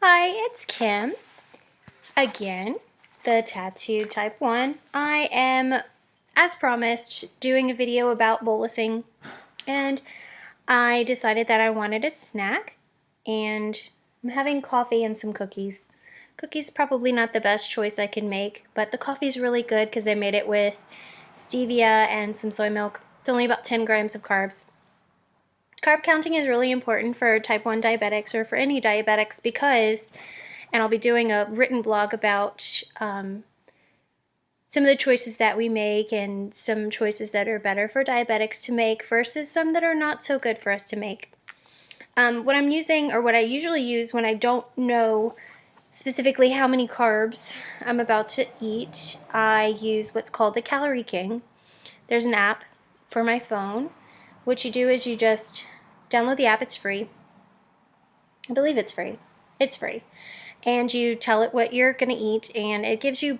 Hi, it's Kim. Again, the Tattoo Type 1. I am, as promised, doing a video about bolusing, and I decided that I wanted a snack, and I'm having coffee and some cookies. Cookies probably not the best choice I can make, but the coffee's really good because they made it with stevia and some soy milk. It's only about 10 grams of carbs. Carb counting is really important for type 1 diabetics or for any diabetics because, and I'll be doing a written blog about some of the choices that we make and some choices that are better for diabetics to make versus some that are not so good for us to make. What I'm using, or what I usually use when I don't know specifically how many carbs I'm about to eat, I use what's called the Calorie King. There's an app for my phone. What you do is you just download the app. It's free. I believe it's free. It's free. And you tell it what you're going to eat, and it gives you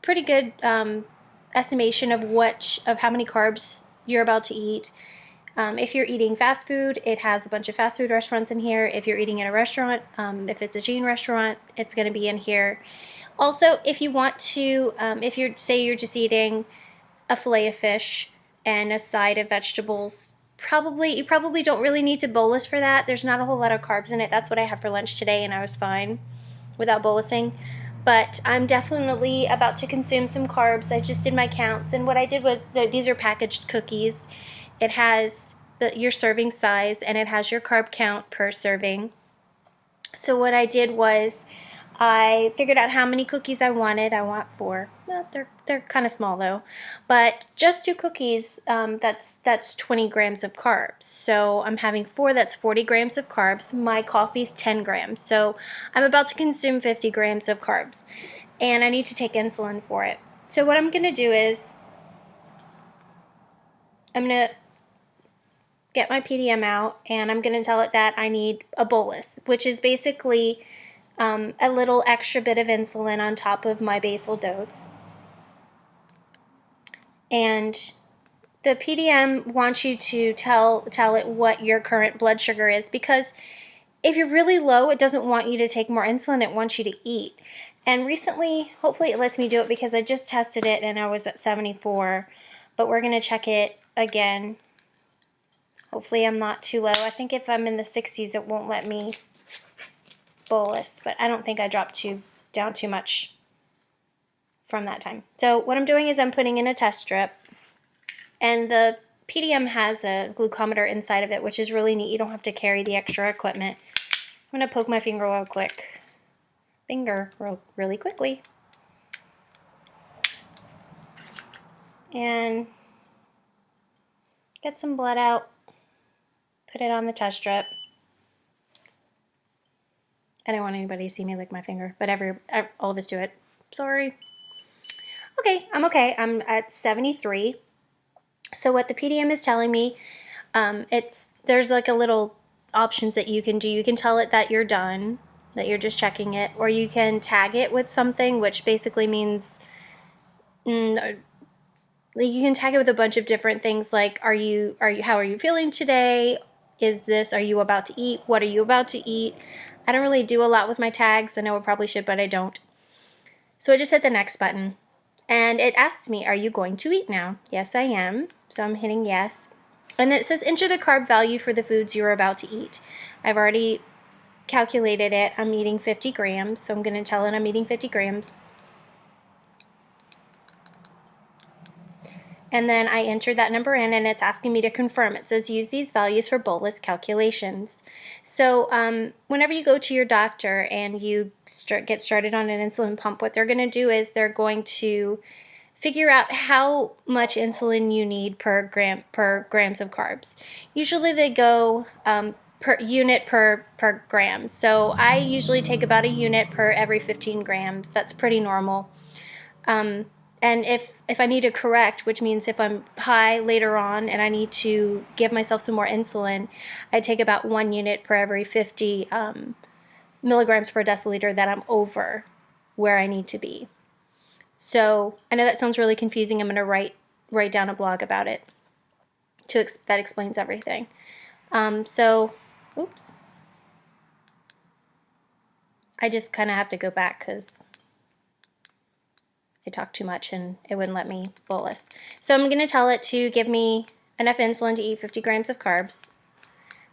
pretty good estimation of how many carbs you're about to eat. If you're eating fast food, it has a bunch of fast food restaurants in here. If you're eating at a restaurant, if it's a chain restaurant, it's going to be in here. Also, if you want to, if you're just eating a fillet of fish and a side of vegetables, you probably don't really need to bolus for that. There's not a whole lot of carbs in it. That's what I had for lunch today, and I was fine without bolusing. But I'm definitely about to consume some carbs. I just did my counts, and what I did was these are packaged cookies. It has your serving size, and it has your carb count per serving. So what I did was I figured out how many cookies I wanted. I want 4. Well, they're kind of small though, but just 2 cookies. That's 20 grams of carbs. So I'm having 4. That's 40 grams of carbs. My coffee's 10 grams. So I'm about to consume 50 grams of carbs, and I need to take insulin for it. So what I'm gonna do is I'm gonna get my PDM out, and I'm gonna tell it that I need a bolus, which is basically a little extra bit of insulin on top of my basal dose. And the PDM wants you to tell it what your current blood sugar is, because if you're really low, it doesn't want you to take more insulin, it wants you to eat. And recently, hopefully it lets me do it because I just tested it and I was at 74, but we're going to check it again. Hopefully I'm not too low. I think if I'm in the 60s, it won't let me bolus, but I don't think I dropped down too much from that time. So what I'm doing is I'm putting in a test strip, and the PDM has a glucometer inside of it, which is really neat. You don't have to carry the extra equipment. I'm going to poke my finger really quickly, and get some blood out, put it on the test strip. I don't want anybody to see me lick my finger, but all of us do it. Sorry. Okay, I'm okay. I'm at 73. So what the PDM is telling me, there's like a little options that you can do. You can tell it that you're done, that you're just checking it, or you can tag it with something, which basically means you can tag it with a bunch of different things, like how are you feeling today? Are you about to eat? What are you about to eat? I don't really do a lot with my tags. I know I probably should, but I don't. So I just hit the next button, and it asks me, are you going to eat now? Yes, I am. So I'm hitting yes. And it says enter the carb value for the foods you're about to eat. I've already calculated it. I'm eating 50 grams, so I'm going to tell it I'm eating 50 grams. And then I entered that number in, and it's asking me to confirm. It says use these values for bolus calculations. So whenever you go to your doctor and you get started on an insulin pump, what they're going to do is they're going to figure out how much insulin you need per grams of carbs. Usually they go per unit per gram. So I usually take about a unit per every 15 grams. That's pretty normal. And if I need to correct, which means if I'm high later on and I need to give myself some more insulin, I take about 1 unit per every 50 milligrams per deciliter that I'm over where I need to be. So I know that sounds really confusing. I'm going to write down a blog about it that explains everything. Oops. I just kind of have to go back because I talked too much and it wouldn't let me bolus. So I'm going to tell it to give me enough insulin to eat 50 grams of carbs.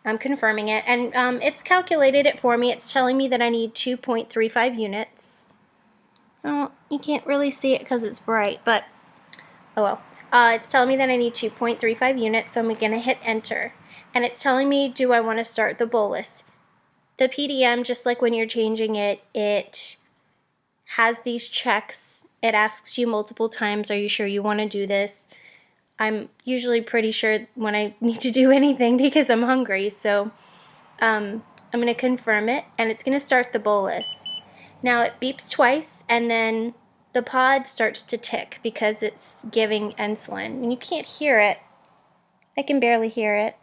I'm confirming it, and it's calculated it for me. It's telling me that I need 2.35 units. Oh, you can't really see it because it's bright, but oh well. It's telling me that I need 2.35 units, so I'm going to hit enter. And it's telling me, do I want to start the bolus? The PDM, just like when you're changing it, it has these checks. It asks you multiple times, are you sure you want to do this? I'm usually pretty sure when I need to do anything because I'm hungry, so I'm going to confirm it, and it's going to start the bolus. Now it beeps twice, and then the pod starts to tick because it's giving insulin. And you can't hear it. I can barely hear it,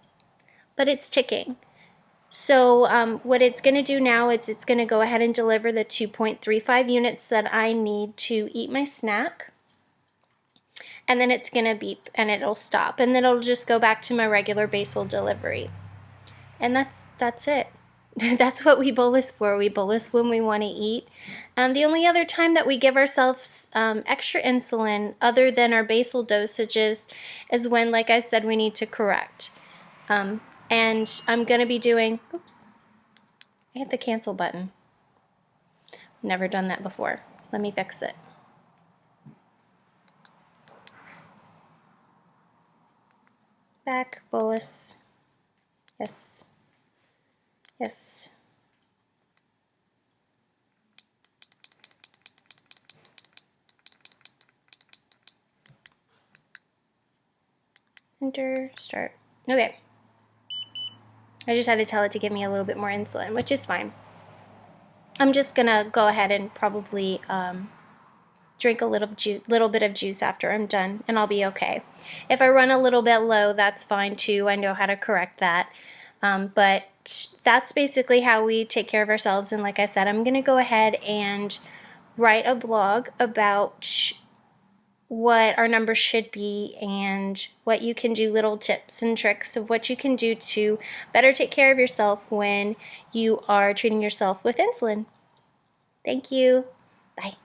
but it's ticking. So what it's going to do now is it's going to go ahead and deliver the 2.35 units that I need to eat my snack. And then it's going to beep and it'll stop, and then it'll just go back to my regular basal delivery. And that's it. That's what we bolus for. We bolus when we want to eat. The only other time that we give ourselves extra insulin other than our basal dosages is when, like I said, we need to correct. And I'm going to be doing, oops, I hit the cancel button. Never done that before. Let me fix it. Back, bolus, yes, yes. Enter, start. Okay. I just had to tell it to give me a little bit more insulin, which is fine. I'm just gonna go ahead and probably drink a little bit of juice after I'm done, and I'll be okay. If I run a little bit low, that's fine too. I know how to correct that. But that's basically how we take care of ourselves. And like I said, I'm gonna go ahead and write a blog about what our numbers should be and what you can do, little tips and tricks of what you can do to better take care of yourself when you are treating yourself with insulin. Thank you. Bye.